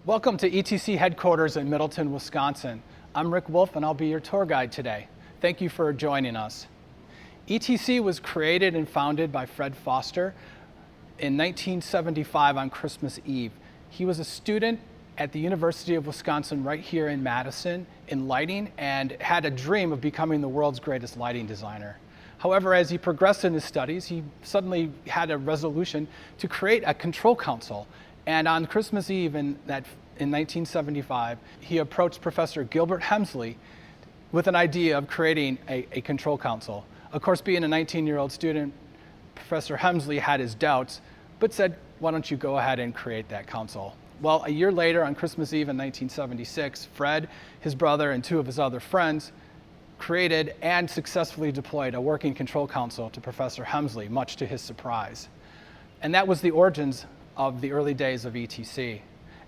Welcome to ETC headquarters in Middleton, Wisconsin. I'm Rick Wolff and I'll be your tour guide today. Thank you for joining us. ETC was created and founded by Fred Foster in 1975 on Christmas Eve. He was a student at the University of Wisconsin right here in Madison in lighting and had a dream of becoming the world's greatest lighting designer. However, as he progressed in his studies, he suddenly had a resolution to create a control console. And on Christmas Eve in 1975, he approached Professor Gilbert Hemsley with an idea of creating a control console. Of course, being a 19-year-old student, Professor Hemsley had his doubts, but said, why don't you go ahead and create that console? Well, a year later, on Christmas Eve in 1976, Fred, his brother, and two of his other friends created and successfully deployed a working control console to Professor Hemsley, much to his surprise. And that was the origins of the early days of ETC.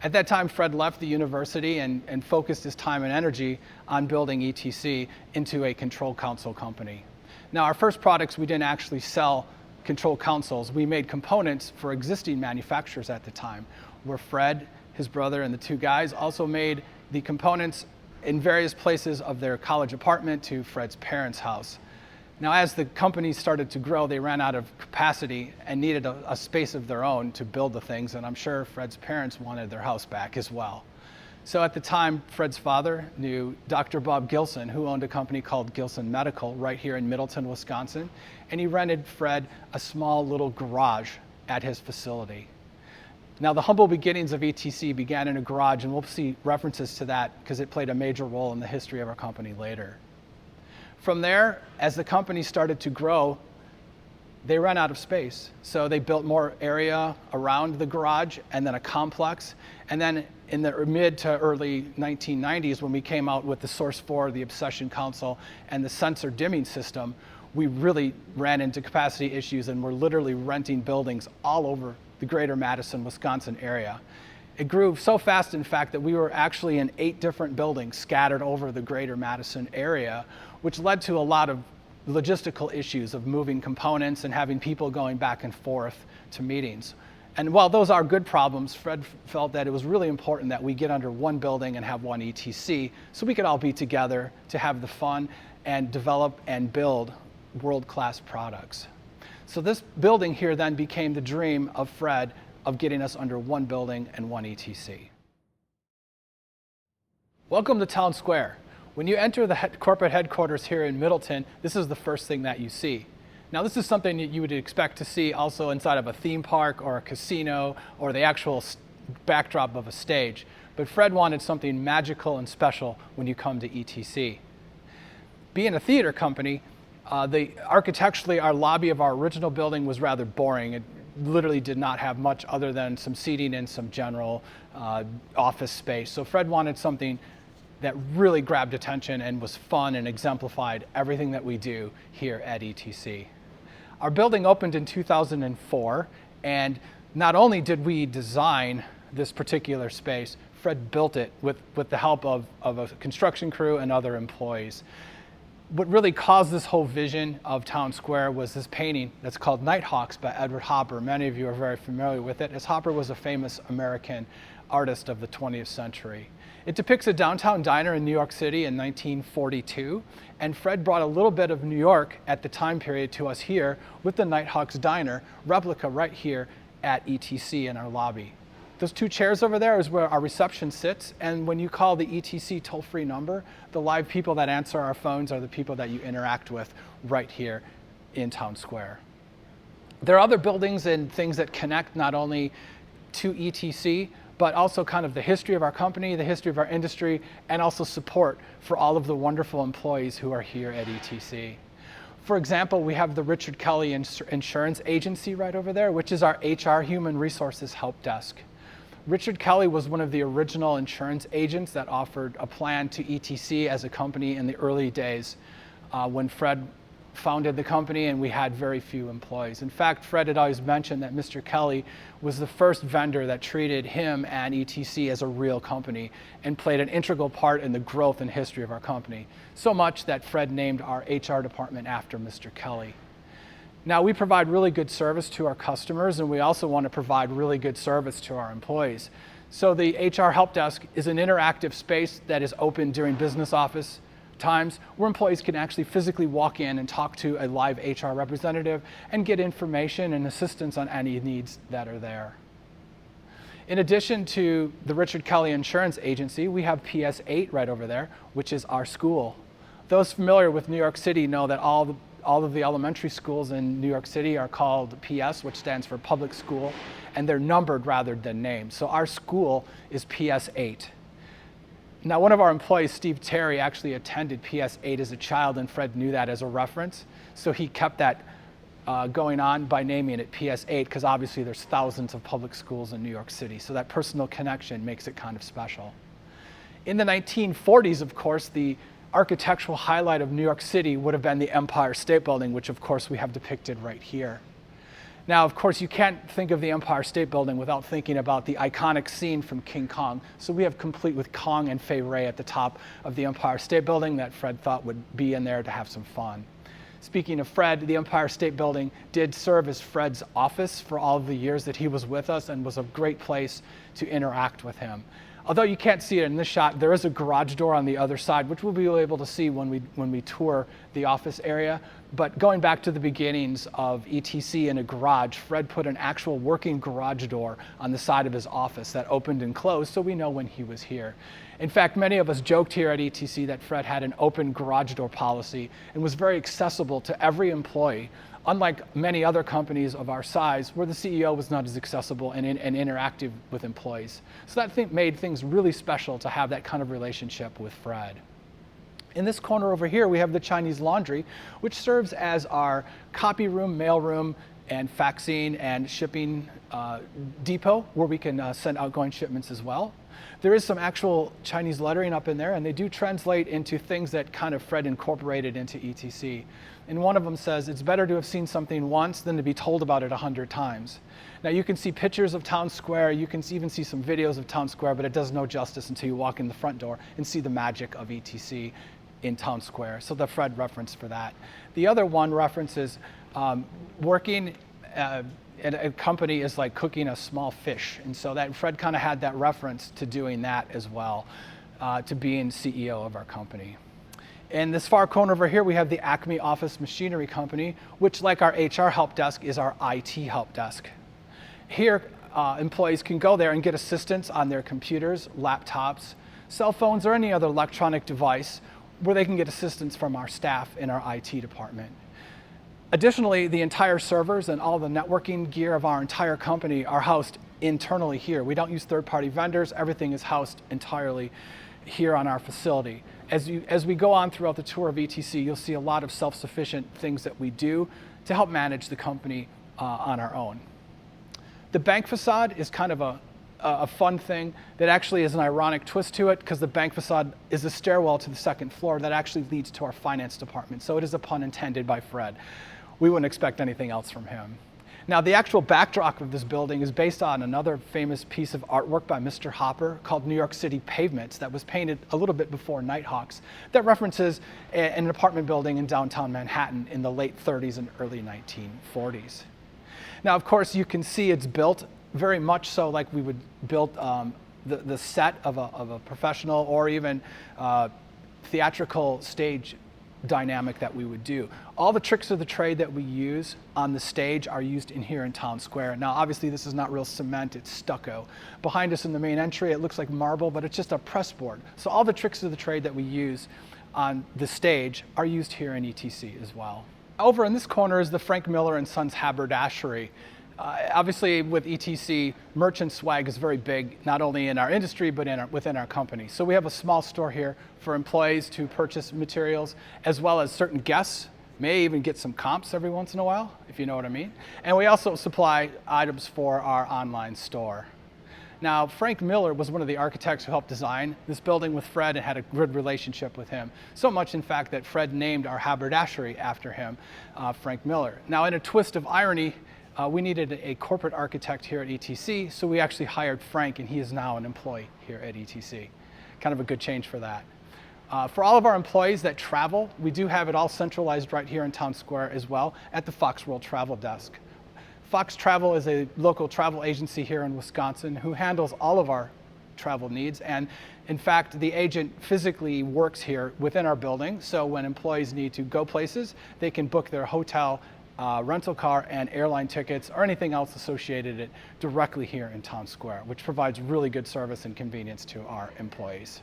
At that time, Fred left the university and focused his time and energy on building ETC into a control console company. Now, our first products, we didn't actually sell control consoles. We made components for existing manufacturers at the time, where Fred, his brother, and the two guys also made the components in various places of their college apartment to Fred's parents' house. Now, as the company started to grow, they ran out of capacity and needed a space of their own to build the things, and I'm sure Fred's parents wanted their house back as well. So at the time, Fred's father knew Dr. Bob Gilson, who owned a company called Gilson Medical right here in Middleton, Wisconsin, and he rented Fred a small little garage at his facility. Now, the humble beginnings of ETC began in a garage, and we'll see references to that because it played a major role in the history of our company later. From there, as the company started to grow, they ran out of space. So they built more area around the garage and then a complex. And then in the mid to early 1990s, when we came out with the Source 4, the Obsession console, and the sensor dimming system, we really ran into capacity issues and were literally renting buildings all over the greater Madison, Wisconsin area. It grew so fast, in fact, that we were actually in 8 different buildings scattered over the greater Madison area, which led to a lot of logistical issues of moving components and having people going back and forth to meetings. And while those are good problems, Fred felt that it was really important that we get under one building and have one ETC so we could all be together to have the fun and develop and build world-class products. So this building here then became the dream of Fred of getting us under one building and one ETC. Welcome to Town Square. When you enter the corporate headquarters here in Middleton, this is the first thing that you see. Now, this is something that you would expect to see also inside of a theme park or a casino or the actual backdrop of a stage. But Fred wanted something magical and special when you come to ETC. Being a theater company, architecturally, our lobby of our original building was rather boring. It literally did not have much other than some seating and some general office space. So Fred wanted something that really grabbed attention and was fun and exemplified everything that we do here at ETC. Our building opened in 2004, and not only did we design this particular space, Fred built it with the help of a construction crew and other employees. What really caused this whole vision of Town Square was this painting that's called Nighthawks by Edward Hopper. Many of you are very familiar with it, as Hopper was a famous American artist of the 20th century. It depicts a downtown diner in New York City in 1942, and Fred brought a little bit of New York at the time period to us here with the Nighthawks Diner replica right here at ETC in our lobby. Those 2 chairs over there is where our reception sits, and when you call the ETC toll-free number, the live people that answer our phones are the people that you interact with right here in Town Square. There are other buildings and things that connect not only to ETC, but also kind of the history of our company, the history of our industry, and also support for all of the wonderful employees who are here at ETC. For example, we have the Richard Kelly Insurance Agency right over there, which is our HR Human Resources Help Desk. Richard Kelly was one of the original insurance agents that offered a plan to ETC as a company in the early days when Fred founded the company and we had very few employees. In fact, Fred had always mentioned that Mr. Kelly was the first vendor that treated him and ETC as a real company and played an integral part in the growth and history of our company. So much that Fred named our HR department after Mr. Kelly. Now, we provide really good service to our customers, and we also want to provide really good service to our employees. So the HR Help Desk is an interactive space that is open during business office times where employees can actually physically walk in and talk to a live HR representative and get information and assistance on any needs that are there. In addition to the Richard Kelly Insurance Agency, we have PS8 right over there, which is our school. Those familiar with New York City know that all of the elementary schools in New York City are called PS, which stands for public school, and they're numbered rather than named. So our school is PS8. Now, one of our employees, Steve Terry, actually attended PS8 as a child, and Fred knew that as a reference. So he kept that going on by naming it PS8, because obviously there's thousands of public schools in New York City. So that personal connection makes it kind of special. In the 1940s, of course, the architectural highlight of New York City would have been the Empire State Building, which of course we have depicted right here. Now, of course, you can't think of the Empire State Building without thinking about the iconic scene from King Kong. So we have complete with Kong and Fay Wray at the top of the Empire State Building that Fred thought would be in there to have some fun. Speaking of Fred, the Empire State Building did serve as Fred's office for all of the years that he was with us and was a great place to interact with him. Although you can't see it in this shot, there is a garage door on the other side, which we'll be able to see when we tour the office area. But going back to the beginnings of ETC in a garage, Fred put an actual working garage door on the side of his office that opened and closed, so we know when he was here. In fact, many of us joked here at ETC that Fred had an open garage door policy and was very accessible to every employee, unlike many other companies of our size where the CEO was not as accessible and interactive with employees. So that made things really special to have that kind of relationship with Fred. In this corner over here, we have the Chinese laundry, which serves as our copy room, mail room, and faxing and shipping depot where we can send outgoing shipments as well. There is some actual Chinese lettering up in there, and they do translate into things that kind of Fred incorporated into ETC. And one of them says, it's better to have seen something once than to be told about it 100 times. Now you can see pictures of Town Square, you can even see some videos of Town Square, but it does no justice until you walk in the front door and see the magic of ETC in Town Square. So the Fred reference for that. The other one references working at a company is like cooking a small fish. And so that Fred kind of had that reference to doing that as well, to being CEO of our company. In this far corner over here, we have the Acme Office Machinery Company, which, like our HR help desk, is our IT help desk. Here, employees can go there and get assistance on their computers, laptops, cell phones, or any other electronic device where they can get assistance from our staff in our IT department. Additionally, the entire servers and all the networking gear of our entire company are housed internally here. We don't use third-party vendors. Everything is housed entirely here on our facility. As we go on throughout the tour of ETC, you'll see a lot of self-sufficient things that we do to help manage the company on our own. The bank facade is kind of a fun thing that actually is an ironic twist to it, because the bank facade is a stairwell to the second floor that actually leads to our finance department. So it is a pun intended by Fred. We wouldn't expect anything else from him. Now, the actual backdrop of this building is based on another famous piece of artwork by Mr. Hopper called New York City Pavements that was painted a little bit before Nighthawks that references an apartment building in downtown Manhattan in the late 30s and early 1940s. Now, of course, you can see it's built very much so like we would build the set of a professional or even theatrical stage dynamic that we would do. All the tricks of the trade that we use on the stage are used in here in Town Square. Now, obviously, this is not real cement, it's stucco. Behind us in the main entry, it looks like marble, but it's just a press board. So all the tricks of the trade that we use on the stage are used here in ETC as well. Over in this corner is the Frank Miller and Sons Haberdashery. Obviously, with ETC, merchant swag is very big, not only in our industry, but within our company. So we have a small store here for employees to purchase materials, as well as certain guests may even get some comps every once in a while, if you know what I mean. And we also supply items for our online store. Now, Frank Miller was one of the architects who helped design this building with Fred and had a good relationship with him. So much, in fact, that Fred named our haberdashery after him, Frank Miller. Now, in a twist of irony, we needed a corporate architect here at ETC, so we actually hired Frank, and he is now an employee here at ETC. Kind of a good change for that. For all of our employees that travel, we do have it all centralized right here in Town Square as well at the Fox World Travel Desk. Fox Travel is a local travel agency here in Wisconsin who handles all of our travel needs. And in fact, the agent physically works here within our building. So when employees need to go places, they can book their hotel, rental car, and airline tickets, or anything else associated it directly here in Town Square, which provides really good service and convenience to our employees.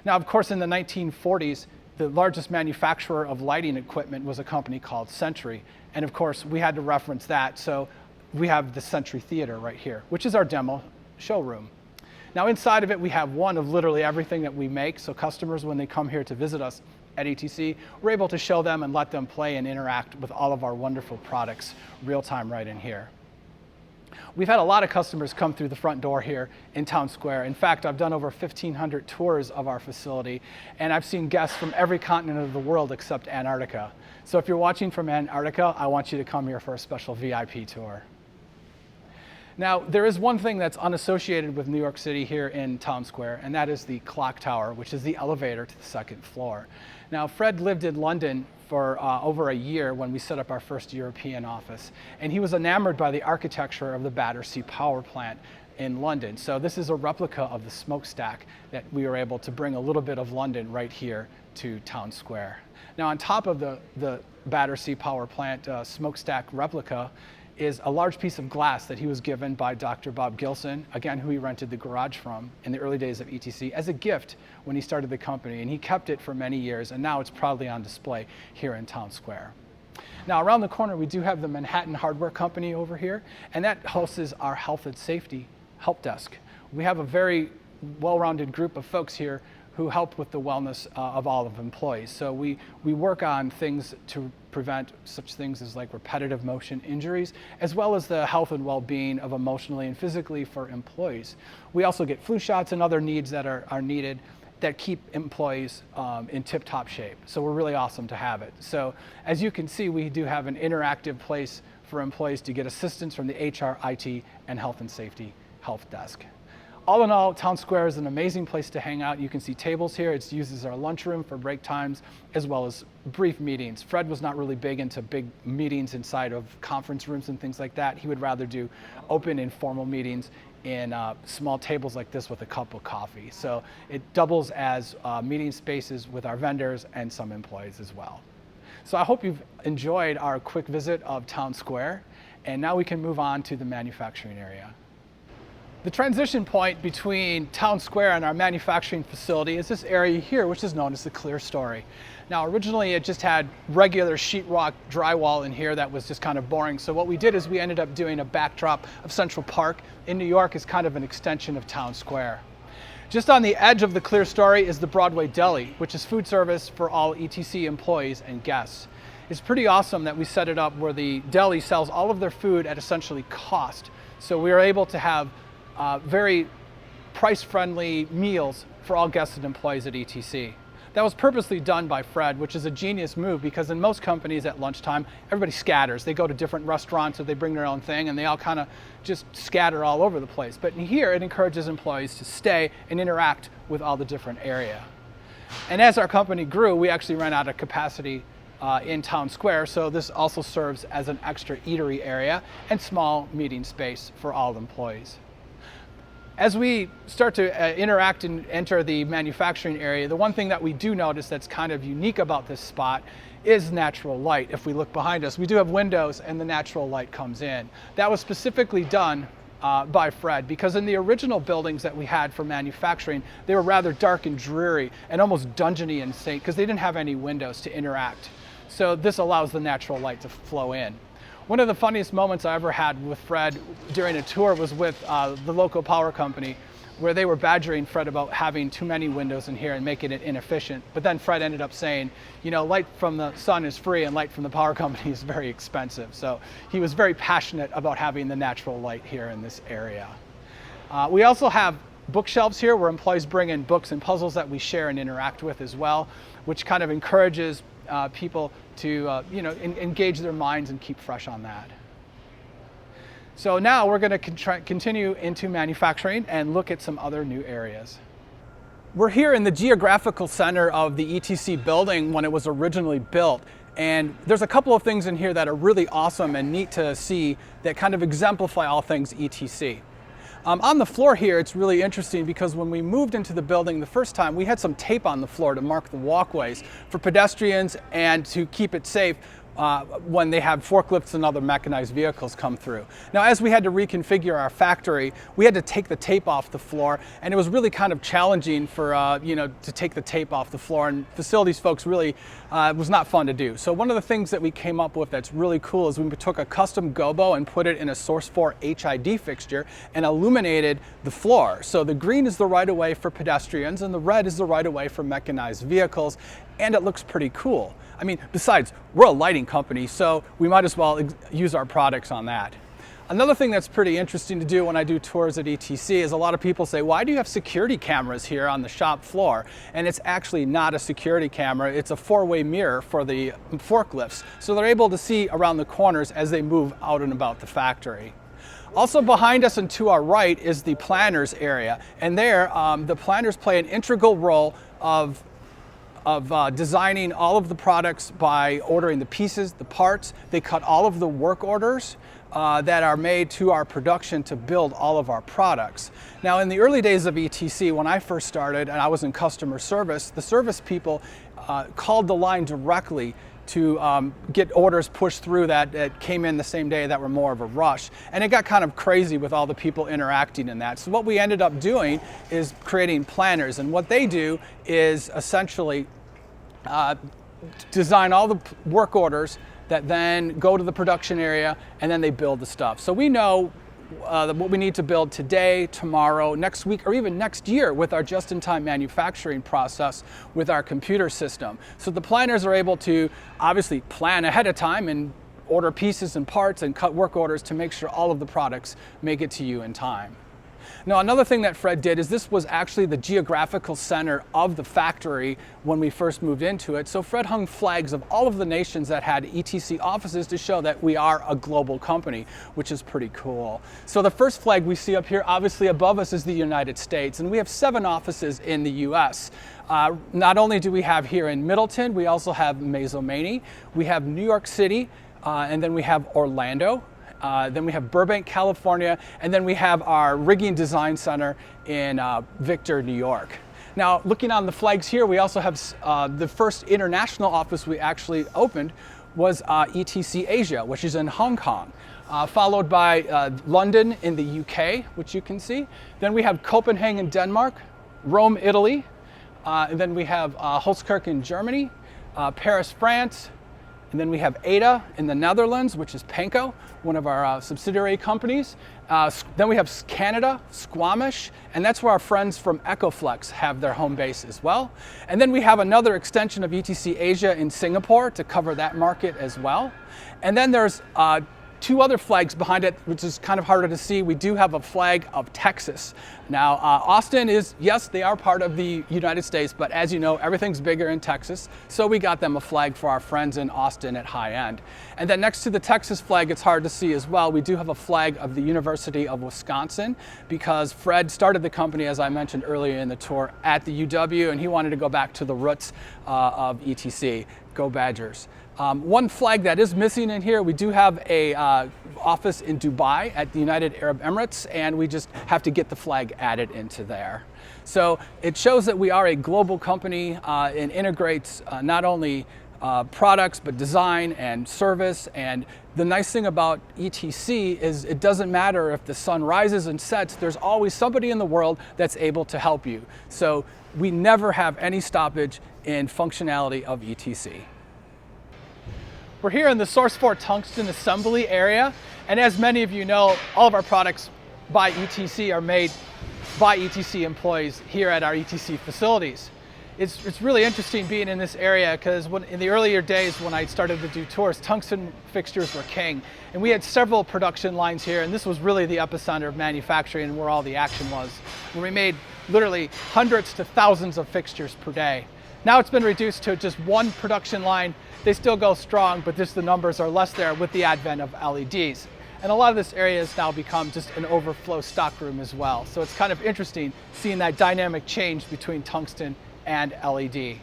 Now, of course, in the 1940s, the largest manufacturer of lighting equipment was a company called Century. And of course, we had to reference that. So we have the Century Theater right here, which is our demo showroom. Now, inside of it, we have one of literally everything that we make. So customers, when they come here to visit us at ETC, we're able to show them and let them play and interact with all of our wonderful products real time right in here. We've had a lot of customers come through the front door here in Town Square. In fact, I've done over 1,500 tours of our facility, and I've seen guests from every continent of the world except Antarctica. So if you're watching from Antarctica, I want you to come here for a special VIP tour. Now, there is one thing that's unassociated with New York City here in Town Square, and that is the clock tower, which is the elevator to the second floor. Now, Fred lived in London for over a year when we set up our first European office, and he was enamored by the architecture of the Battersea power plant in London. So this is a replica of the smokestack that we were able to bring a little bit of London right here to Town Square. Now, on top of the Battersea power plant smokestack replica is a large piece of glass that he was given by Dr. Bob Gilson, again, who he rented the garage from in the early days of ETC, as a gift when he started the company. And he kept it for many years, and now it's proudly on display here in Town Square. Now, around the corner, we do have the Manhattan Hardware Company over here, and that hosts our health and safety help desk. We have a very well-rounded group of folks here who help with the wellness of all of employees. So we work on things to prevent such things as like repetitive motion injuries, as well as the health and well-being of emotionally and physically for employees. We also get flu shots and other needs that are needed that keep employees in tip-top shape. So we're really awesome to have it. So as you can see, we do have an interactive place for employees to get assistance from the HR, IT, and health and safety help desk. All in all, Town Square is an amazing place to hang out. You can see tables here. It's used as our lunchroom for break times, as well as brief meetings. Fred was not really big into big meetings inside of conference rooms and things like that. He would rather do open, informal meetings in small tables like this with a cup of coffee. So it doubles as meeting spaces with our vendors and some employees as well. So I hope you've enjoyed our quick visit of Town Square. And now we can move on to the manufacturing area. The transition point between Town Square and our manufacturing facility is this area here, which is known as the Clerestory. Now, originally it just had regular sheetrock drywall in here that was just kind of boring. So what we did is we ended up doing a backdrop of Central Park in New York as kind of an extension of Town Square. Just on the edge of the Clerestory is the Broadway Deli, which is food service for all ETC employees and guests. It's pretty awesome that we set it up where the deli sells all of their food at essentially cost. So we are able to have very price-friendly meals for all guests and employees at ETC. That was purposely done by Fred, which is a genius move because in most companies at lunchtime, everybody scatters. They go to different restaurants or they bring their own thing and they all kind of just scatter all over the place. But in here, it encourages employees to stay and interact with all the different area. And as our company grew, we actually ran out of capacity in Town Square, so this also serves as an extra eatery area and small meeting space for all employees. As we start to interact and enter the manufacturing area, the one thing that we do notice that's kind of unique about this spot is natural light. If we look behind us, we do have windows and the natural light comes in. That was specifically done by Fred because in the original buildings that we had for manufacturing, they were rather dark and dreary and almost dungeony and safe because they didn't have any windows to interact. So this allows the natural light to flow in. One of the funniest moments I ever had with Fred during a tour was with the local power company where they were badgering Fred about having too many windows in here and making it inefficient. But then Fred ended up saying, you know, light from the sun is free and light from the power company is very expensive. So he was very passionate about having the natural light here in this area. We also have bookshelves here where employees bring in books and puzzles that we share and interact with as well, which kind of encourages people to engage their minds and keep fresh on that. So now we're going to continue into manufacturing and look at some other new areas. We're here in the geographical center of the ETC building when it was originally built. And there's a couple of things in here that are really awesome and neat to see that kind of exemplify all things ETC. On the floor here, it's really interesting because when we moved into the building the first time, we had some tape on the floor to mark the walkways for pedestrians and to keep it safe when they have forklifts and other mechanized vehicles come through. Now, as we had to reconfigure our factory, we had to take the tape off the floor, and it was really kind of challenging for to take the tape off the floor, and facilities folks really was not fun to do. So one of the things that we came up with that's really cool is we took a custom gobo and put it in a Source 4 HID fixture and illuminated the floor. So the green is the right of way for pedestrians and the red is the right of way for mechanized vehicles, and it looks pretty cool. I mean, besides, we're a lighting company, so we might as well use our products on that. Another thing that's pretty interesting to do when I do tours at ETC is a lot of people say, why do you have security cameras here on the shop floor? And it's actually not a security camera, it's a four-way mirror for the forklifts. So they're able to see around the corners as they move out and about the factory. Also behind us and to our right is the planners area. And there, the planners play an integral role of designing all of the products by ordering the pieces, the parts. They cut all of the work orders that are made to our production to build all of our products. Now, in the early days of ETC, when I first started and I was in customer service, the service people called the line directly to get orders pushed through that came in the same day that were more of a rush. And it got kind of crazy with all the people interacting in that. So what we ended up doing is creating planners. And what they do is essentially design all the work orders that then go to the production area and then they build the stuff. So we know what we need to build today, tomorrow, next week, or even next year with our just-in-time manufacturing process with our computer system. So the planners are able to obviously plan ahead of time and order pieces and parts and cut work orders to make sure all of the products make it to you in time. Now, another thing that Fred did is this was actually the geographical center of the factory when we first moved into it. So Fred hung flags of all of the nations that had ETC offices to show that we are a global company, which is pretty cool. So the first flag we see up here, obviously above us, is the United States, and we have 7 offices in the US. Not only do we have here in Middleton, we also have Mazomanie, we have New York City, and then we have Orlando. Then we have Burbank, California, and then we have our rigging design center in Victor, New York. Now, looking on the flags here, we also have the first international office we actually opened was ETC Asia, which is in Hong Kong, followed by London in the UK, which you can see. Then we have Copenhagen, Denmark, Rome, Italy, and then we have Holzkirch in Germany, Paris, France, and then we have Ada in the Netherlands, which is Panko, one of our subsidiary companies. Then we have Canada, Squamish, and that's where our friends from Ecoflex have their home base as well. And then we have another extension of ETC Asia in Singapore to cover that market as well. And then there's 2 other flags behind it, which is kind of harder to see. We do have a flag of Texas. Now, Austin is, yes, they are part of the United States, but as you know, everything's bigger in Texas. So we got them a flag for our friends in Austin at High End. And then next to the Texas flag, it's hard to see as well, we do have a flag of the University of Wisconsin because Fred started the company, as I mentioned earlier in the tour, at the UW, and he wanted to go back to the roots of ETC. Go Badgers. One flag that is missing in here, we do have a office in Dubai at the United Arab Emirates, and we just have to get the flag added into there. So it shows that we are a global company and integrates not only products, but design and service. And the nice thing about ETC is it doesn't matter if the sun rises and sets, there's always somebody in the world that's able to help you. So we never have any stoppage in functionality of ETC. We're here in the Source 4 Tungsten assembly area, and as many of you know, all of our products by ETC are made by ETC employees here at our ETC facilities. It's really interesting being in this area because in the earlier days when I started to do tours, tungsten fixtures were king, and we had several production lines here, and this was really the epicenter of manufacturing and where all the action was. And we made literally hundreds to thousands of fixtures per day. Now it's been reduced to just 1 production line. They still go strong, but just the numbers are less there with the advent of LEDs. And a lot of this area has now become just an overflow stockroom as well. So it's kind of interesting seeing that dynamic change between tungsten and LED.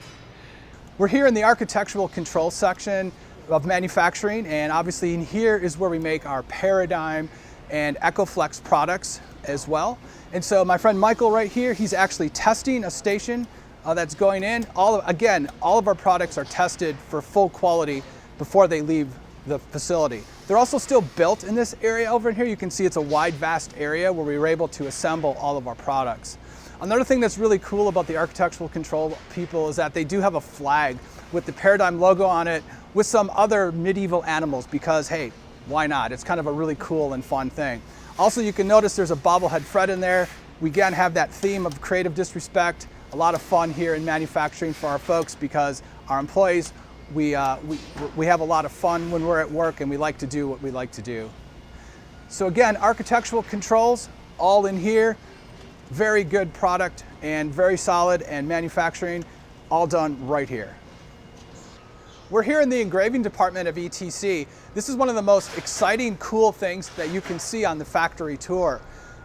We're here in the architectural control section of manufacturing, and obviously in here is where we make our Paradigm and EcoFlex products as well. And so my friend Michael right here, he's actually testing a station that's going in. All of our products are tested for full quality before they leave the facility. They're also still built in this area over here. You can see it's a wide, vast area where we were able to assemble all of our products. Another thing that's really cool about the architectural control people is that they do have a flag with the Paradigm logo on it with some other medieval animals because, hey, why not? It's kind of a really cool and fun thing. Also, you can notice there's a bobblehead Fred in there. We again have that theme of creative disrespect. A lot of fun here in manufacturing for our folks because our employees, we have a lot of fun when we're at work and we like to do what we like to do. So again, architectural controls all in here. Very good product and very solid, and manufacturing all done right here. We're here in the engraving department of ETC. This is one of the most exciting, cool things that you can see on the factory tour.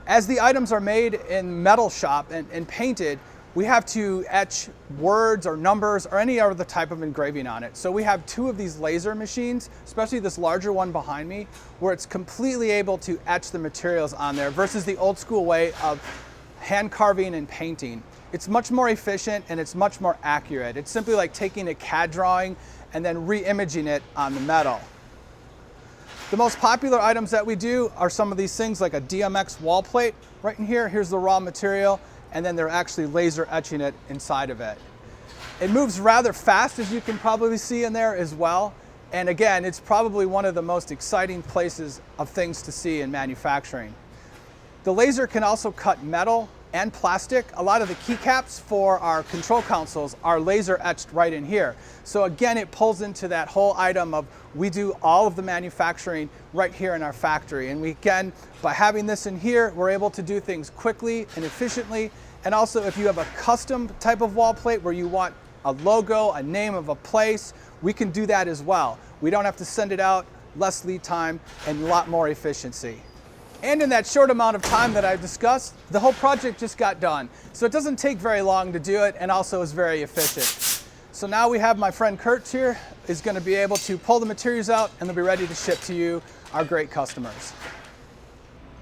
As the items are made in metal shop and painted, we have to etch words or numbers or any other type of engraving on it. So we have two of these laser machines, especially this larger one behind me, where it's completely able to etch the materials on there versus the old school way of hand carving and painting. It's much more efficient and it's much more accurate. It's simply like taking a CAD drawing and then re-imaging it on the metal. The most popular items that we do are some of these things like a DMX wall plate. Right in here, here's the raw material, and then they're actually laser etching it inside of it. It moves rather fast, as you can probably see in there as well. And again, it's probably one of the most exciting places of things to see in manufacturing. The laser can also cut metal and plastic. A lot of the keycaps for our control consoles are laser etched right in here. So again, it pulls into that whole item of we do all of the manufacturing right here in our factory. And we again, by having this in here, we're able to do things quickly and efficiently. And also if you have a custom type of wall plate where you want a logo, a name of a place, we can do that as well. We don't have to send it out, less lead time, and a lot more efficiency. And in that short amount of time that I've discussed, the whole project just got done. So it doesn't take very long to do it, and also is very efficient. So now we have my friend Kurt here, is going to be able to pull the materials out and they'll be ready to ship to you, our great customers.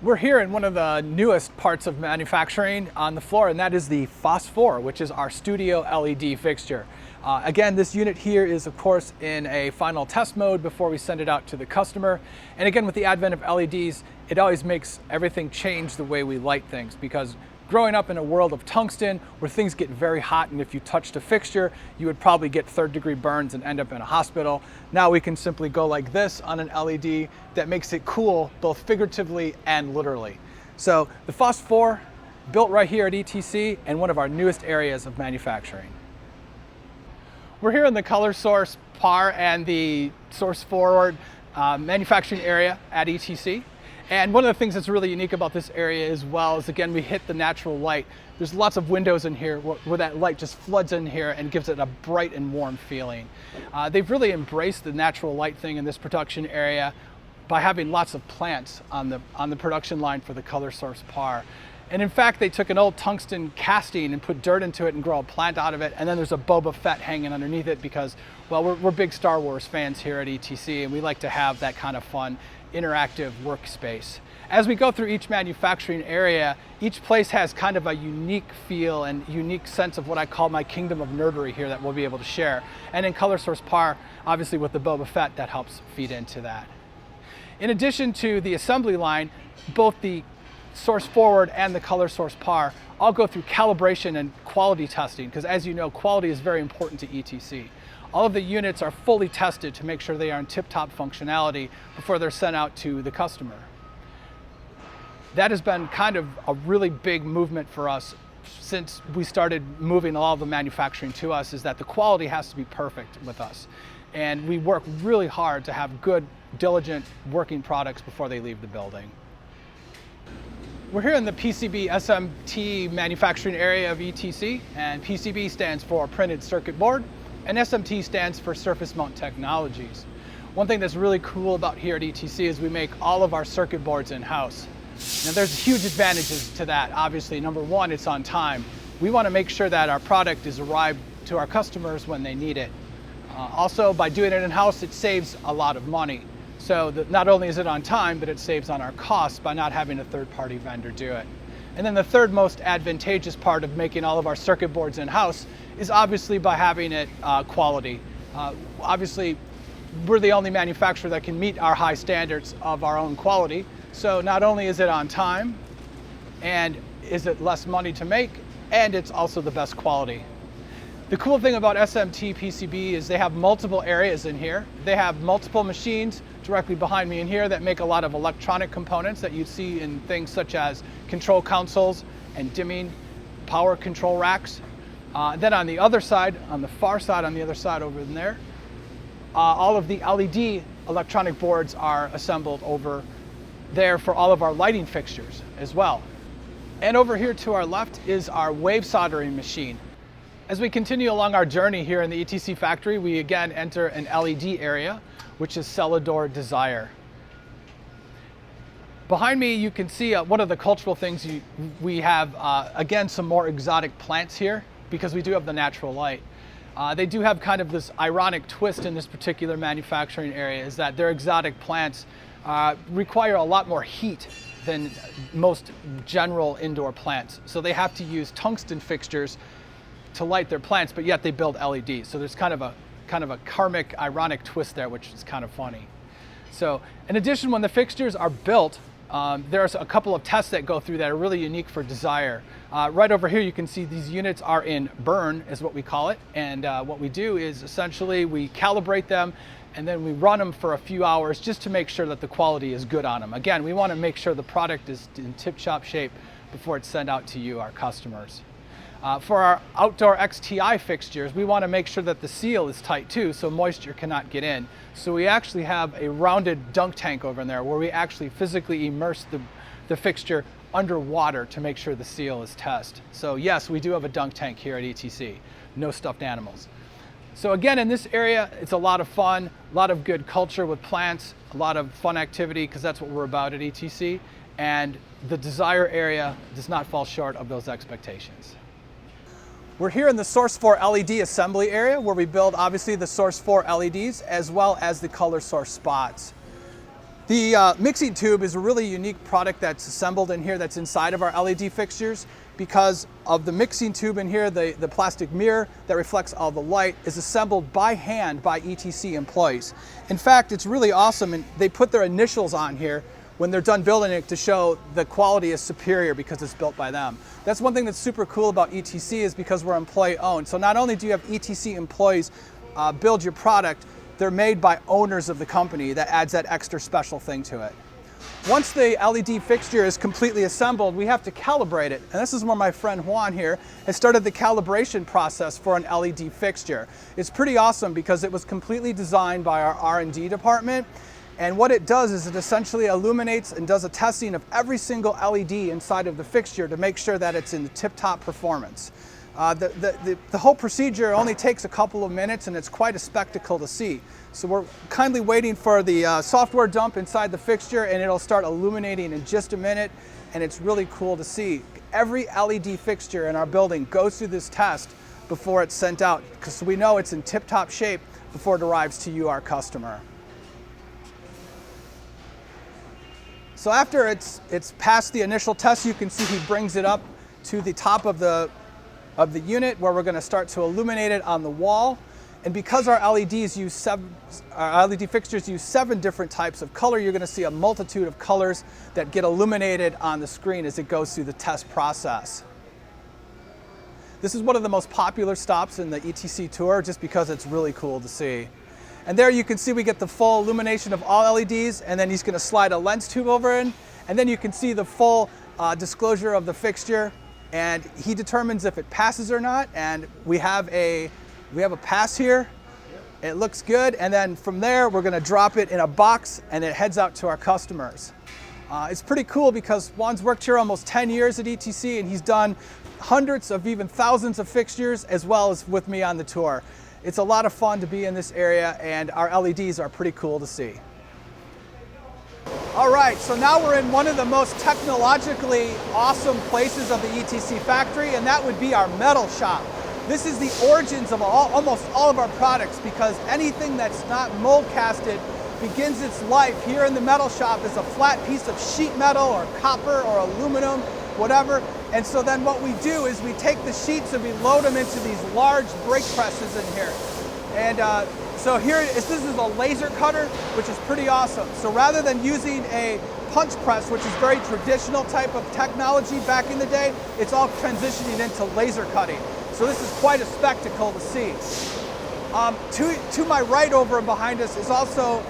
We're here in one of the newest parts of manufacturing on the floor, and that is the Phos4, which is our studio LED fixture. Again, this unit here is of course in a final test mode before we send it out to the customer. And again, with the advent of LEDs, it always makes everything change the way we light things, because growing up in a world of tungsten where things get very hot, and if you touched a fixture, you would probably get third-degree burns and end up in a hospital. Now we can simply go like this on an LED that makes it cool both figuratively and literally. So the Phos4, built right here at ETC and one of our newest areas of manufacturing. We're here in the ColorSource PAR and the Source Forward manufacturing area at ETC. And one of the things that's really unique about this area as well is, again, we hit the natural light. There's lots of windows in here where that light just floods in here and gives it a bright and warm feeling. They've really embraced the natural light thing in this production area by having lots of plants on the production line for the ColorSource PAR. And in fact, they took an old tungsten casting and put dirt into it and grow a plant out of it. And then there's a Boba Fett hanging underneath it because, well, we're big Star Wars fans here at ETC, and we like to have that kind of fun, interactive workspace. As we go through each manufacturing area, each place has kind of a unique feel and unique sense of what I call my kingdom of nerdery here that we'll be able to share. And in ColorSource PAR, obviously with the Boba Fett, that helps feed into that. In addition to the assembly line, both the Source Forward and the ColorSource PAR all go through calibration and quality testing, because as you know, quality is very important to ETC. All of the units are fully tested to make sure they are in tip-top functionality before they're sent out to the customer. That has been kind of a really big movement for us since we started moving all of the manufacturing to us, is that the quality has to be perfect with us. And we work really hard to have good, diligent working products before they leave the building. We're here in the PCB SMT manufacturing area of ETC, and PCB stands for Printed Circuit Board, and SMT stands for Surface Mount Technologies. One thing that's really cool about here at ETC is we make all of our circuit boards in-house. Now there's huge advantages to that. Obviously, number one, it's on time. We want to make sure that our product is arrived to our customers when they need it. Also, by doing it in-house, it saves a lot of money. So not only is it on time, but it saves on our costs by not having a third-party vendor do it. And then the third most advantageous part of making all of our circuit boards in-house is obviously by having it quality. Obviously, we're the only manufacturer that can meet our high standards of our own quality. So not only is it on time, and is it less money to make, and it's also the best quality. The cool thing about SMT PCB is they have multiple areas in here. They have multiple machines directly behind me in here that make a lot of electronic components that you see in things such as control consoles and dimming power control racks. Then on the other side, on the far side, on the other side over there, all of the LED electronic boards are assembled over there for all of our lighting fixtures as well. And over here to our left is our wave soldering machine. As we continue along our journey here in the ETC factory, we again enter an LED area, which is Selador Desire. Behind me, you can see one of the cultural things we have, again, some more exotic plants here because we do have the natural light. They do have kind of this ironic twist in this particular manufacturing area, is that their exotic plants require a lot more heat than most general indoor plants. So they have to use tungsten fixtures to light their plants, but yet they build LEDs. So there's kind of a karmic, ironic twist there, which is kind of funny. So in addition, when the fixtures are built, there's a couple of tests that go through that are really unique for Desire. Right over here, you can see these units are in burn, is what we call it. And what we do is essentially we calibrate them and then we run them for a few hours just to make sure that the quality is good on them. Again, we want to make sure the product is in tip-top shape before it's sent out to you, our customers. For our outdoor XTI fixtures, we want to make sure that the seal is tight too, so moisture cannot get in. So we actually have a rounded dunk tank over in there where we actually physically immerse the fixture underwater to make sure the seal is test. So yes, we do have a dunk tank here at ETC, no stuffed animals. So again, in this area, it's a lot of fun, a lot of good culture with plants, a lot of fun activity, because that's what we're about at ETC, and the Desire area does not fall short of those expectations. We're here in the Source 4 LED assembly area where we build obviously the Source 4 LEDs as well as the ColorSource spots. The mixing tube is a really unique product that's assembled in here that's inside of our LED fixtures because of the mixing tube in here. The plastic mirror that reflects all the light is assembled by hand by ETC employees. In fact, it's really awesome, and they put their initials on here when they're done building it to show the quality is superior because it's built by them. That's one thing that's super cool about ETC is because we're employee owned. So not only do you have ETC employees build your product, they're made by owners of the company. That adds that extra special thing to it. Once the LED fixture is completely assembled, we have to calibrate it. And this is where my friend Juan here has started the calibration process for an LED fixture. It's pretty awesome because it was completely designed by our R&D department. And what it does is it essentially illuminates and does a testing of every single LED inside of the fixture to make sure that it's in the tip-top performance. The whole procedure only takes a couple of minutes and it's quite a spectacle to see. So we're kindly waiting for the software dump inside the fixture and it'll start illuminating in just a minute, and it's really cool to see. Every LED fixture in our building goes through this test before it's sent out because we know it's in tip-top shape before it arrives to you, our customer. So after it's passed the initial test, you can see he brings it up to the top of the unit where we're going to start to illuminate it on the wall. And because our LED fixtures use 7 different types of color, you're going to see a multitude of colors that get illuminated on the screen as it goes through the test process. This is one of the most popular stops in the ETC tour just because it's really cool to see. And there you can see we get the full illumination of all LEDs, and then he's going to slide a lens tube over in, and then you can see the full disclosure of the fixture, and he determines if it passes or not. And we have a pass here. It looks good, and then from there we're going to drop it in a box and it heads out to our customers. It's pretty cool because Juan's worked here almost 10 years at ETC, and he's done hundreds of even thousands of fixtures as well as with me on the tour. It's a lot of fun to be in this area, and our LEDs are pretty cool to see. All right, so now we're in one of the most technologically awesome places of the ETC factory, and that would be our metal shop. This is the origins of almost all of our products, because anything that's not mold casted begins its life here in the metal shop as a flat piece of sheet metal or copper or aluminum, whatever. And so then what we do is we take the sheets and we load them into these large brake presses in here. And so here, this is a laser cutter, which is pretty awesome. So rather than using a punch press, which is very traditional type of technology back in the day, it's all transitioning into laser cutting. So this is quite a spectacle to see. To my right over and behind us is also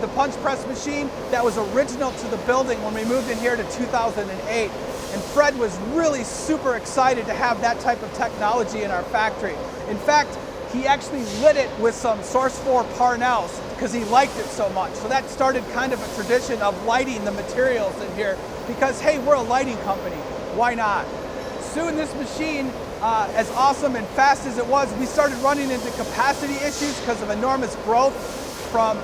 the punch press machine that was original to the building when we moved in here to 2008. And Fred was really super excited to have that type of technology in our factory. In fact, he actually lit it with some Source 4 Parnells because he liked it so much. So that started kind of a tradition of lighting the materials in here because, hey, we're a lighting company, why not? Soon this machine, as awesome and fast as it was, we started running into capacity issues because of enormous growth from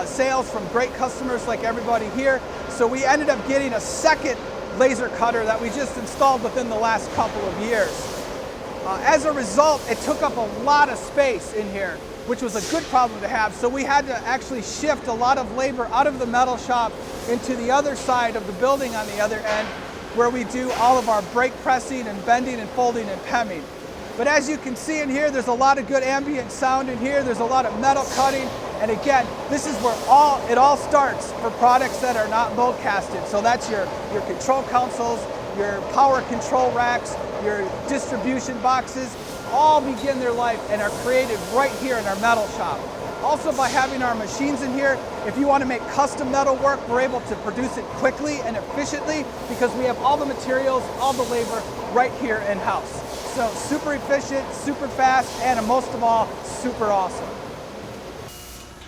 sales from great customers like everybody here. So we ended up getting a second laser cutter that we just installed within the last couple of years. As a result, it took up a lot of space in here, which was a good problem to have. So we had to actually shift a lot of labor out of the metal shop into the other side of the building on the other end, where we do all of our brake pressing and bending and folding and pemming. But as you can see in here, there's a lot of good ambient sound in here. There's a lot of metal cutting. And again, this is where it all starts for products that are not mold casted. So that's your control consoles, your power control racks, your distribution boxes, all begin their life and are created right here in our metal shop. Also, by having our machines in here, if you want to make custom metal work, we're able to produce it quickly and efficiently because we have all the materials, all the labor right here in-house. So super efficient, super fast, and most of all, super awesome.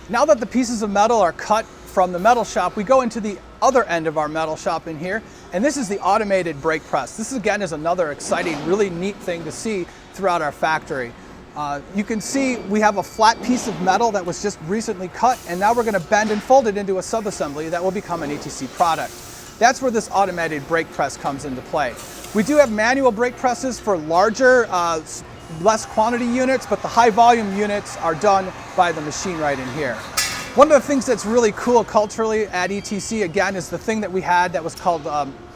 Now that the pieces of metal are cut from the metal shop, we go into the other end of our metal shop in here, and this is the automated brake press. This again is another exciting, really neat thing to see throughout our factory. You can see we have a flat piece of metal that was just recently cut, and now we're going to bend and fold it into a subassembly that will become an ETC product. That's where this automated brake press comes into play. We do have manual brake presses for larger, less quantity units, but the high volume units are done by the machine right in here. One of the things that's really cool culturally at ETC, again, is the thing that we had that was called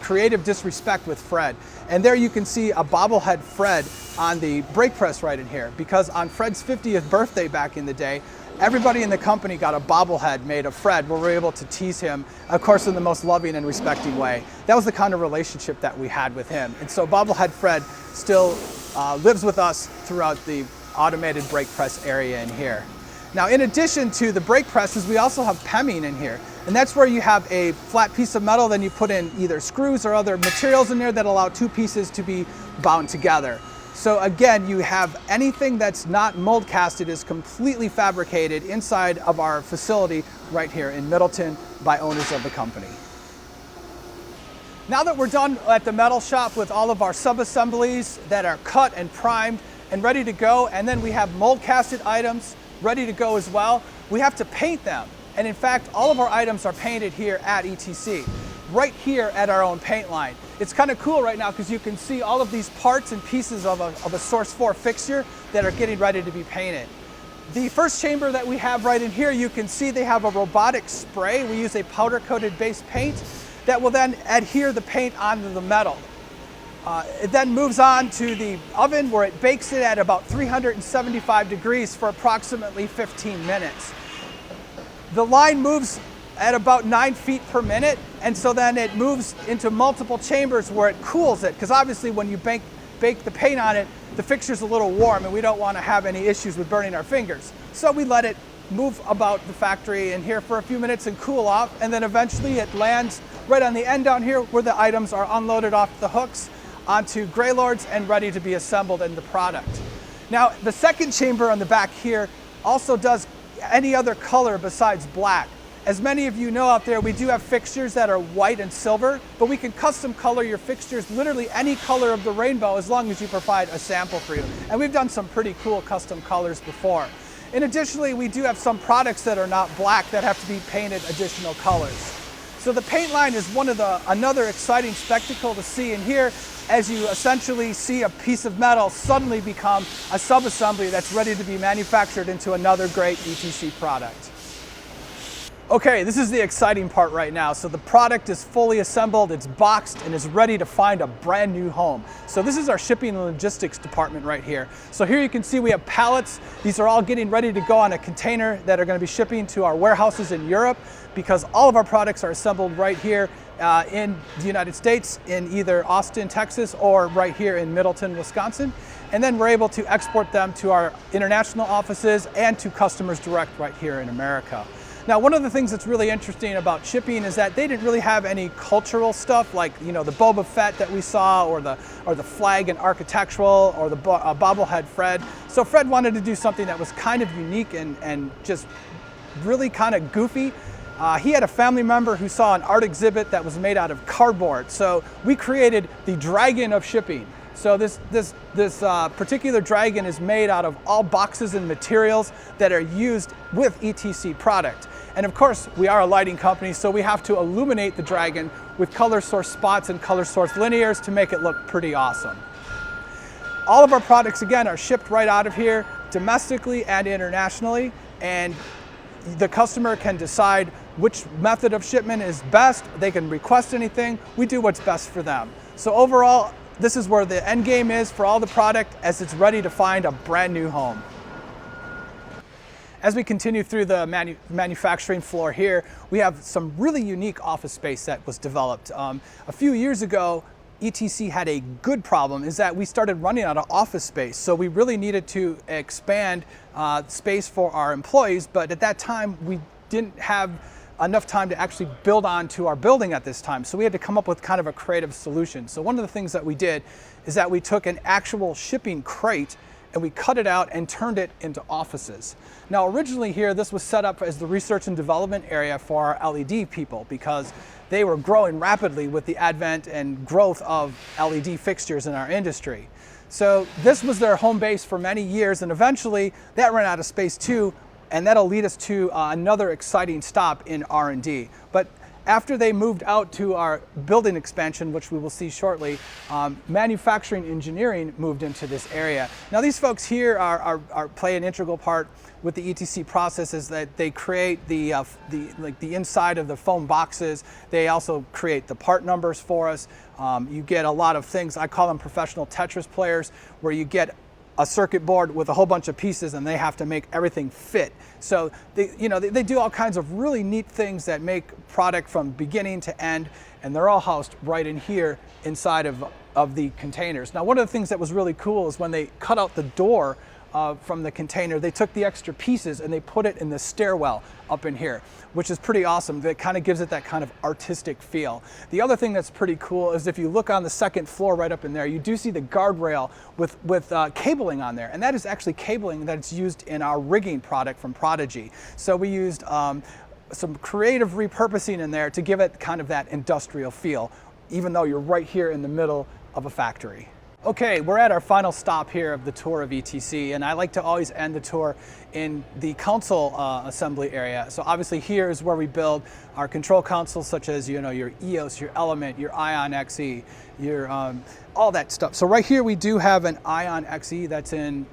Creative Disrespect with Fred. And there you can see a bobblehead Fred on the brake press right in here, because on Fred's 50th birthday back in the day, everybody in the company got a bobblehead made of Fred where we were able to tease him, of course, in the most loving and respecting way. That was the kind of relationship that we had with him. And so bobblehead Fred still lives with us throughout the automated brake press area in here. Now, in addition to the brake presses, we also have pemming in here. And that's where you have a flat piece of metal, then you put in either screws or other materials in there that allow two pieces to be bound together. So again, you have anything that's not mold casted is completely fabricated inside of our facility right here in Middleton by owners of the company. Now that we're done at the metal shop with all of our sub-assemblies that are cut and primed and ready to go, and then we have mold casted items ready to go as well, we have to paint them. And in fact, all of our items are painted here at ETC, right here at our own paint line. It's kind of cool right now because you can see all of these parts and pieces of a Source 4 fixture that are getting ready to be painted. The first chamber that we have right in here, you can see they have a robotic spray. We use a powder-coated base paint that will then adhere the paint onto the metal. It then moves on to the oven where it bakes it at about 375 degrees for approximately 15 minutes. The line moves at about 9 feet per minute, and so then it moves into multiple chambers where it cools it, because obviously when you bake the paint on it, the fixture's a little warm and we don't want to have any issues with burning our fingers. So we let it move about the factory in here for a few minutes and cool off, and then eventually it lands right on the end down here where the items are unloaded off the hooks onto Greylords and ready to be assembled in the product. Now, the second chamber on the back here also does any other color besides black. As many of you know out there, we do have fixtures that are white and silver, but we can custom color your fixtures literally any color of the rainbow as long as you provide a sample for you. And we've done some pretty cool custom colors before. And additionally, we do have some products that are not black that have to be painted additional colors. So the paint line is another exciting spectacle to see in here, as you essentially see a piece of metal suddenly become a sub-assembly that's ready to be manufactured into another great ETC product. Okay, this is the exciting part right now. So the product is fully assembled, it's boxed, and is ready to find a brand new home. So this is our shipping and logistics department right here. So here you can see we have pallets. These are all getting ready to go on a container that are going to be shipping to our warehouses in Europe, because all of our products are assembled right here in the United States, in either Austin, Texas, or right here in Middleton, Wisconsin. And then we're able to export them to our international offices and to customers direct right here in America. Now, one of the things that's really interesting about shipping is that they didn't really have any cultural stuff like, you know, the Bobblehead that we saw, or the flag and architectural, or the Bobblehead Fred. So Fred wanted to do something that was kind of unique and just really kind of goofy. He had a family member who saw an art exhibit that was made out of cardboard. So we created the dragon of shipping. So this particular dragon is made out of all boxes and materials that are used with ETC product. And of course, we are a lighting company, so we have to illuminate the dragon with ColorSource spots and ColorSource linears to make it look pretty awesome. All of our products, again, are shipped right out of here, domestically and internationally, and the customer can decide which method of shipment is best. They can request anything. We do what's best for them. So overall, this is where the end game is for all the product as it's ready to find a brand new home. As we continue through the manufacturing floor here, we have some really unique office space that was developed. A few years ago, ETC had a good problem, is that we started running out of office space. So we really needed to expand space for our employees, but at that time we didn't have enough time to actually build onto our building at this time. So we had to come up with kind of a creative solution. So one of the things that we did is that we took an actual shipping crate and we cut it out and turned it into offices. Now originally here, this was set up as the research and development area for our LED people, because they were growing rapidly with the advent and growth of LED fixtures in our industry. So this was their home base for many years, and eventually that ran out of space too, and that'll lead us to another exciting stop in R&D. But after they moved out to our building expansion, which we will see shortly, manufacturing engineering moved into this area. Now these folks here play an integral part with the ETC process, is that they create the inside of the foam boxes. They also create the part numbers for us. You get a lot of things, I call them professional Tetris players, where you get a circuit board with a whole bunch of pieces and they have to make everything fit. So they do all kinds of really neat things that make product from beginning to end, and they're all housed right in here inside of the containers. Now one of the things that was really cool is when they cut out the door from the container, they took the extra pieces and they put it in the stairwell up in here, which is pretty awesome. That kind of gives it that kind of artistic feel. The other thing that's pretty cool is if you look on the second floor right up in there, you do see the guardrail with cabling on there, and that is actually cabling that's used in our rigging product from Prodigy. So we used some creative repurposing in there to give it kind of that industrial feel, even though you're right here in the middle of a factory. Okay, we're at our final stop here of the tour of ETC, and I like to always end the tour in the console assembly area. So obviously here is where we build our control consoles, such as your EOS, your Element, your Ion XE, your all that stuff. So right here we do have an Ion XE that's in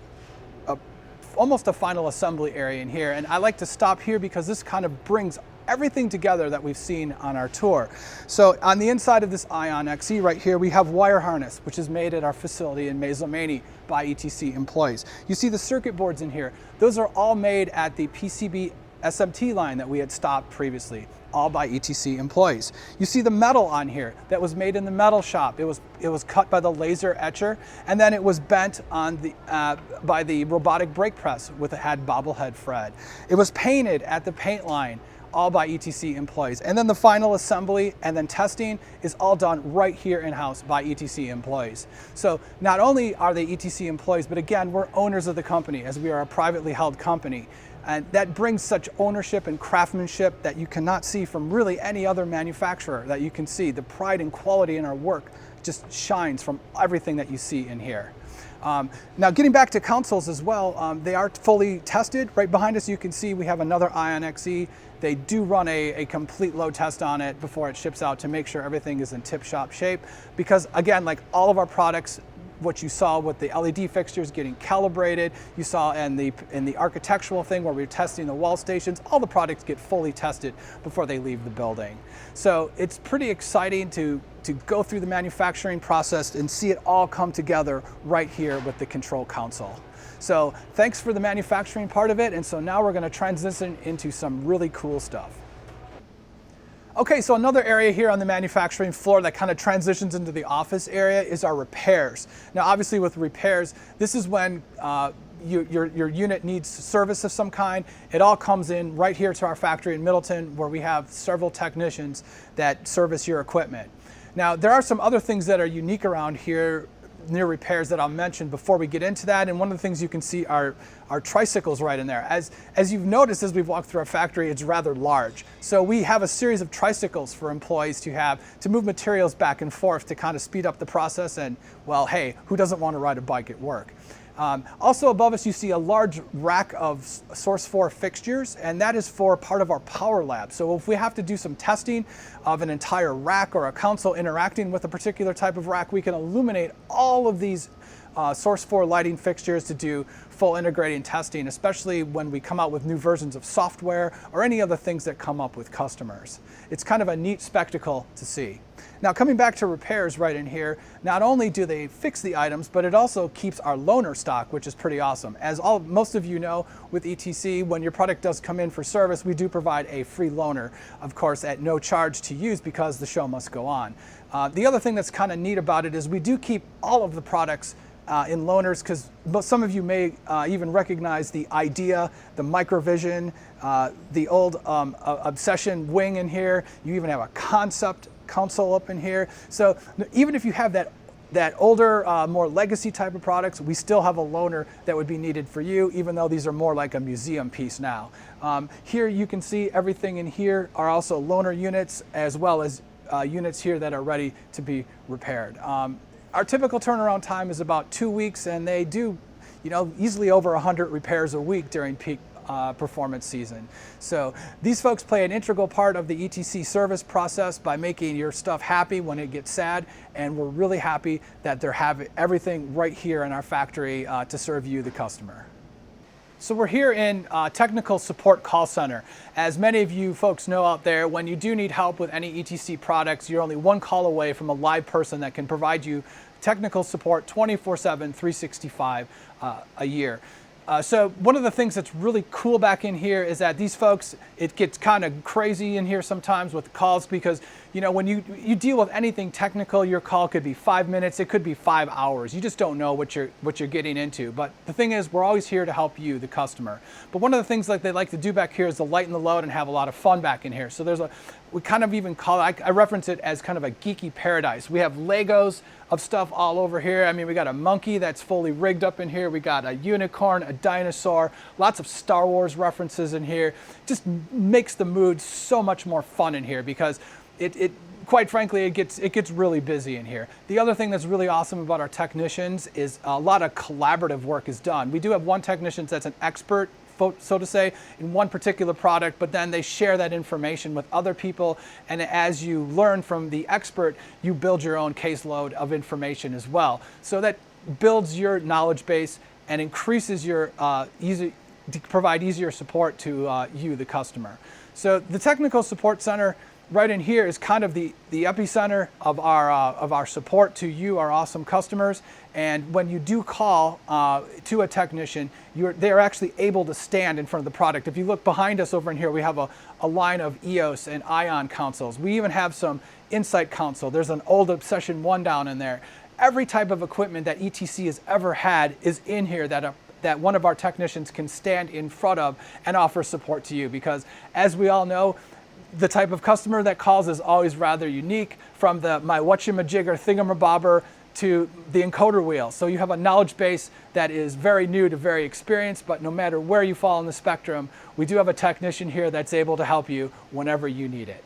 almost a final assembly area in here, and I like to stop here because this kind of brings everything together that we've seen on our tour. So on the inside of this Ion XE right here, we have wire harness, which is made at our facility in Maizomanie by ETC employees. You see the circuit boards in here. Those are all made at the PCB SMT line that we had stopped previously, all by ETC employees. You see the metal on here that was made in the metal shop. It was cut by the laser etcher, and then it was bent on by the robotic brake press had Bobblehead Fred. It was painted at the paint line, all by ETC employees. And then the final assembly and then testing is all done right here in-house by ETC employees. So not only are they ETC employees, but again, we're owners of the company, as we are a privately held company. And that brings such ownership and craftsmanship that you cannot see from really any other manufacturer that you can see. The pride and quality in our work just shines from everything that you see in here. Now getting back to consoles as well, they are fully tested. Right behind us you can see we have another Ion XE. They do run a complete load test on it before it ships out to make sure everything is in tip-top shape, because again, like all of our products, what you saw with the LED fixtures getting calibrated, you saw in the architectural thing where we're testing the wall stations, all the products get fully tested before they leave the building. So it's pretty exciting to go through the manufacturing process and see it all come together right here with the control console. So thanks for the manufacturing part of it, and so now we're going to transition into some really cool stuff. Okay, so another area here on the manufacturing floor that kind of transitions into the office area is our repairs. Now obviously with repairs, this is when your unit needs service of some kind. It all comes in right here to our factory in Middleton, where we have several technicians that service your equipment. Now there are some other things that are unique around here near repairs that I'll mention before we get into that, and one of the things you can see are tricycles right in there. As you've noticed as we've walked through our factory, it's rather large. So we have a series of tricycles for employees to move materials back and forth to kind of speed up the process, and well, hey, who doesn't want to ride a bike at work? Also above us you see a large rack of Source 4 fixtures, and that is for part of our power lab. So if we have to do some testing of an entire rack or a console interacting with a particular type of rack, we can illuminate all of these Source 4 lighting fixtures to do full integrating testing, especially when we come out with new versions of software or any other things that come up with customers. It's kind of a neat spectacle to see. Now coming back to repairs right in here, not only do they fix the items, but it also keeps our loaner stock, which is pretty awesome. As most of you know, with ETC, when your product does come in for service, we do provide a free loaner, of course at no charge to use because the show must go on. The other thing that's kind of neat about it is we do keep all of the products in loaners, because some of you may even recognize the Idea, the Microvision, the old Obsession wing in here. You even have a Concept console up in here. So even if you have that older, more legacy type of products, we still have a loaner that would be needed for you, even though these are more like a museum piece now. Here you can see everything in here are also loaner units, as well as units here that are ready to be repaired. Our typical turnaround time is about 2 weeks, and they do, easily over 100 repairs a week during peak performance season. So these folks play an integral part of the ETC service process by making your stuff happy when it gets sad, and we're really happy that they're having everything right here in our factory to serve you, the customer. So we're here in Technical Support Call Center. As many of you folks know out there, when you do need help with any ETC products, you're only one call away from a live person that can provide you technical support 24/7, 365 a year. So one of the things that's really cool back in here is that these folks, it gets kind of crazy in here sometimes with calls, because when you deal with anything technical, your call could be 5 minutes, it could be 5 hours. You just don't know what you're getting into. But the thing is, we're always here to help you, the customer. But one of the things that they like to do back here is to lighten the load and have a lot of fun back in here. So we kind of even call it, I reference it as kind of a geeky paradise. We have Legos of stuff all over here. I mean, we got a monkey that's fully rigged up in here. We got a unicorn, a dinosaur, lots of Star Wars references in here. Just makes the mood so much more fun in here, because quite frankly, it gets really busy in here. The other thing that's really awesome about our technicians is a lot of collaborative work is done. We do have one technician that's an expert, so to say, in one particular product, but then they share that information with other people, and as you learn from the expert, you build your own caseload of information as well. So that builds your knowledge base and increases your to provide easier support to you, the customer. So the Technical Support Center right in here is kind of the epicenter of our support to you, our awesome customers. And when you do call to a technician, they're actually able to stand in front of the product. If you look behind us over in here, we have a line of EOS and Ion consoles. We even have some Insight console. There's an old Obsession 1 down in there. Every type of equipment that ETC has ever had is in here that one of our technicians can stand in front of and offer support to you, because as we all know, the type of customer that calls is always rather unique, from my whatchamajigger thingamabobber to the encoder wheel. So you have a knowledge base that is very new to very experienced, but no matter where you fall in the spectrum, we do have a technician here that's able to help you whenever you need it.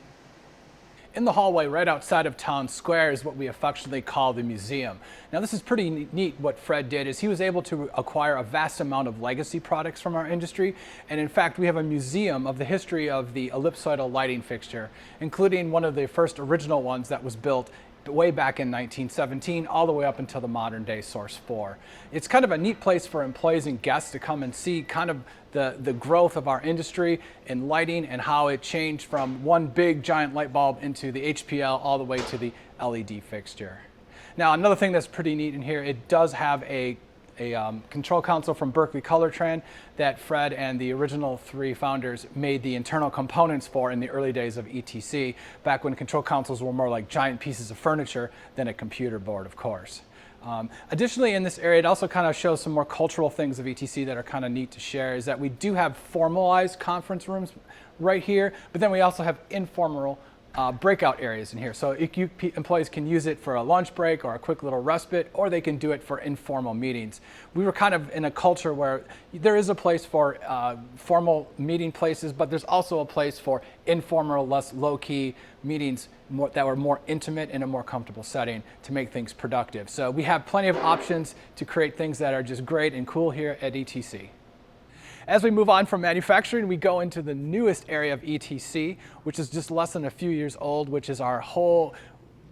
In the hallway right outside of Town Square is what we affectionately call the museum. Now this is pretty neat. What Fred did is he was able to acquire a vast amount of legacy products from our industry, and in fact we have a museum of the history of the ellipsoidal lighting fixture, including one of the first original ones that was built way back in 1917 all the way up until the modern day Source 4. It's kind of a neat place for employees and guests to come and see kind of the growth of our industry in lighting and how it changed from one big giant light bulb into the HPL all the way to the LED fixture. Now another thing that's pretty neat in here, it does have a control console from Berkeley Colortran that Fred and the original 3 founders made the internal components for in the early days of ETC, back when control consoles were more like giant pieces of furniture than a computer board, of course. Additionally, in this area, it also kind of shows some more cultural things of ETC that are kind of neat to share, is that we do have formalized conference rooms right here, but then we also have informal breakout areas in here. So employees can use it for a lunch break or a quick little respite, or they can do it for informal meetings. We were kind of in a culture where there is a place for formal meeting places, but there's also a place for informal, less low-key meetings that were more intimate in a more comfortable setting to make things productive. So we have plenty of options to create things that are just great and cool here at ETC. As we move on from manufacturing, we go into the newest area of ETC, which is just less than a few years old, which is our whole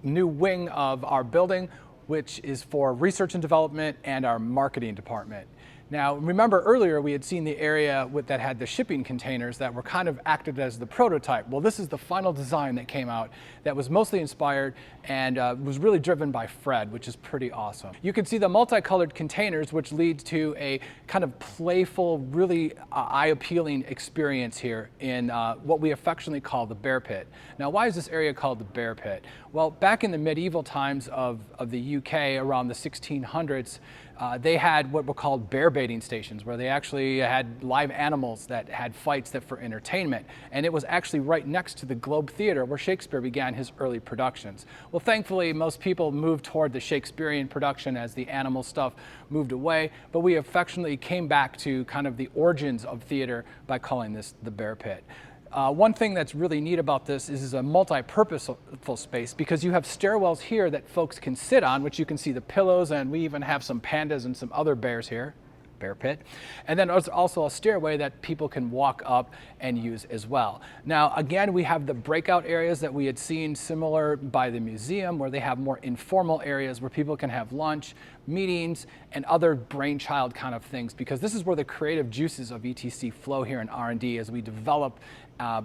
new wing of our building, which is for research and development and our marketing department. Now, remember earlier we had seen the area that had the shipping containers that were kind of acted as the prototype. Well, this is the final design that came out that was mostly inspired and was really driven by Fred, which is pretty awesome. You can see the multicolored containers, which leads to a kind of playful, really eye-appealing experience here in what we affectionately call the Bear Pit. Now, why is this area called the Bear Pit? Well, back in the medieval times of the UK, around the 1600s, they had what were called bear baiting stations, where they actually had live animals that had fights for entertainment. And it was actually right next to the Globe Theatre where Shakespeare began his early productions. Well, thankfully, most people moved toward the Shakespearean production as the animal stuff moved away, but we affectionately came back to kind of the origins of theater by calling this the Bear Pit. One thing that's really neat about this is a multi-purposeful space, because you have stairwells here that folks can sit on, which you can see the pillows, and we even have some pandas and some other bears here. Bear Pit. And then there's also a stairway that people can walk up and use as well. Now, again, we have the breakout areas that we had seen similar by the museum, where they have more informal areas where people can have lunch, meetings, and other brainchild kind of things, because this is where the creative juices of ETC flow here in R&D as we develop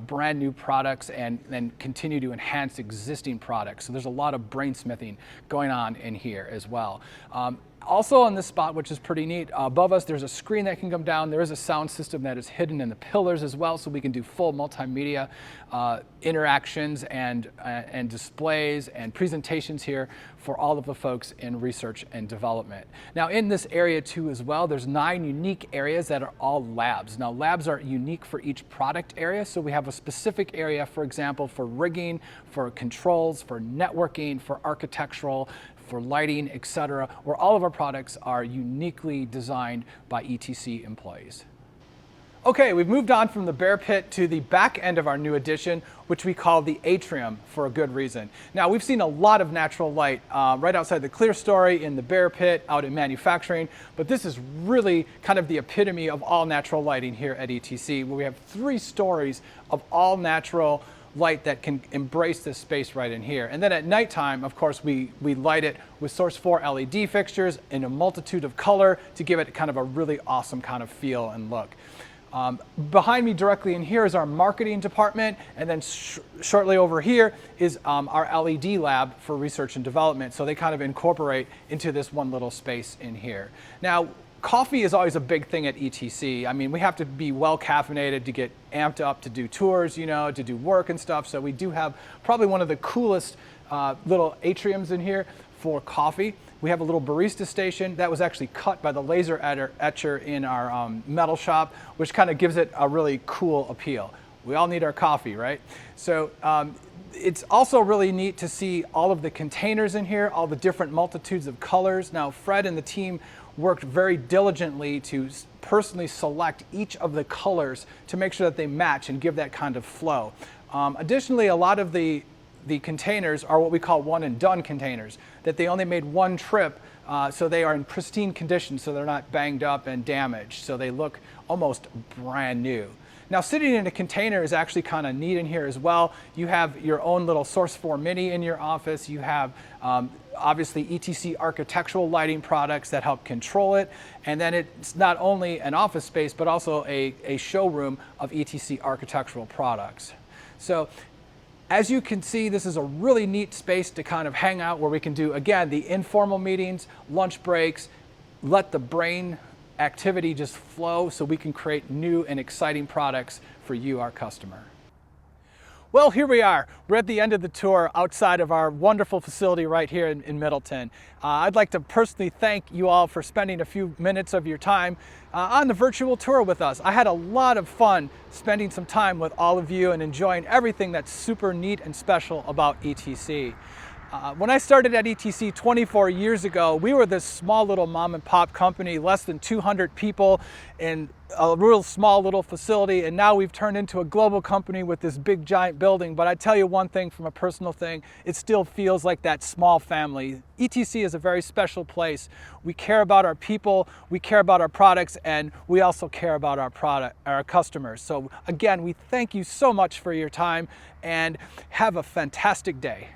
brand new products and then continue to enhance existing products. So there's a lot of brainsmithing going on in here as well. Also on this spot, which is pretty neat, above us there's a screen that can come down. There is a sound system that is hidden in the pillars as well, so we can do full multimedia interactions and displays and presentations here for all of the folks in research and development. Now in this area too as well, there's 9 unique areas that are all labs. Now labs are unique for each product area, so we have a specific area, for example, for rigging, for controls, for networking, for architectural, for lighting, etc., where all of our products are uniquely designed by ETC employees. Okay, we've moved on from the Bear Pit to the back end of our new addition, which we call the Atrium, for a good reason. Now, we've seen a lot of natural light right outside the Clerestory, in the Bear Pit, out in manufacturing, but this is really kind of the epitome of all natural lighting here at ETC, where we have 3 stories of all natural light that can embrace this space right in here. And then at nighttime, of course, we light it with Source 4 LED fixtures in a multitude of color to give it kind of a really awesome kind of feel and look. Behind me directly in here is our marketing department, and then shortly over here is our LED lab for research and development. So they kind of incorporate into this one little space in here. Now, coffee is always a big thing at ETC. I mean, we have to be well caffeinated to get amped up to do tours, you know, to do work and stuff. So we do have probably one of the coolest little atriums in here for coffee. We have a little barista station that was actually cut by the laser etcher in our metal shop, which kind of gives it a really cool appeal. We all need our coffee, right? So it's also really neat to see all of the containers in here, all the different multitudes of colors. Now, Fred and the team worked very diligently to personally select each of the colors to make sure that they match and give that kind of flow. Additionally, a lot of the the containers are what we call one and done containers, that they only made one trip, so they are in pristine condition, so they're not banged up and damaged, so they look almost brand new. Now, sitting in a container is actually kind of neat in here as well. You have your own little Source 4 Mini in your office. You have obviously ETC architectural lighting products that help control it. And then it's not only an office space, but also a showroom of ETC architectural products. So as you can see, this is a really neat space to kind of hang out where we can do, again, the informal meetings, lunch breaks, let the brain activity just flow so we can create new and exciting products for you, our customer. Well, here we are. We're at the end of the tour outside of our wonderful facility right here in Middleton. I'd like to personally thank you all for spending a few minutes of your time on the virtual tour with us. I had a lot of fun spending some time with all of you and enjoying everything that's super neat and special about ETC. When I started at ETC 24 years ago, we were this small little mom and pop company, less than 200 people in a real small little facility, and now we've turned into a global company with this big giant building. But I tell you one thing from a personal thing, it still feels like that small family. ETC is a very special place. We care about our people, we care about our products, and we also care about our customers. So again, we thank you so much for your time and have a fantastic day.